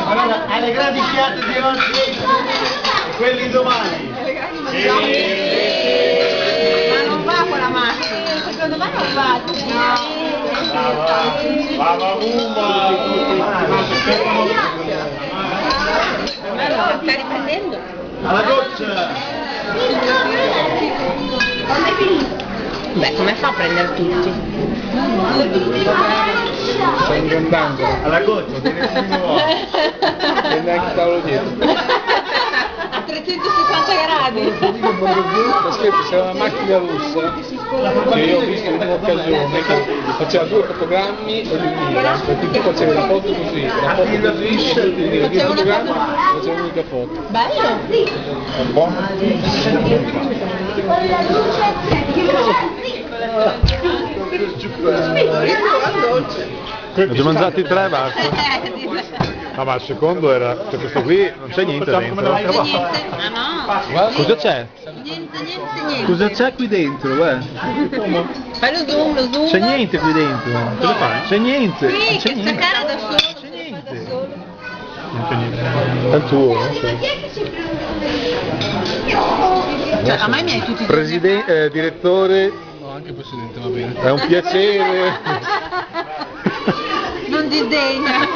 Allora, alle grandi fiate di oggi, quelli domani. Ma non va con la macchina, secondo me non va. Mamma Allora, sta riprendendo? alla goccia. Beh, come fa a prendere tutti? Sto ingondando. Alla goccia, Prende anche il tavolo dietro. A 360 gradi. Aspetta, c'era una macchina russa che io ho visto in un'occasione che faceva 2 fotogrammi e li univa, perché tu facevi la foto così, la foto così, e tu univi 2 fotogrammi e facevi un'unica foto. Bello. Buono? Ne ho mangiati 3 basta. No, ma il secondo era, cioè questo qui non c'è niente dentro. Non c'è niente. Ah no. Cosa c'è? Niente. Cosa c'è qui dentro? Guarda. Fai lo zoom. C'è niente qui dentro. Cosa fai? C'è niente. Sì, C'è che niente. staccare da solo. C'è niente. Non c'è niente. È il tuo, Cioè, a me mi hai tutti Presidente, direttore, No, anche presidente va bene. è un piacere. Non disdegna.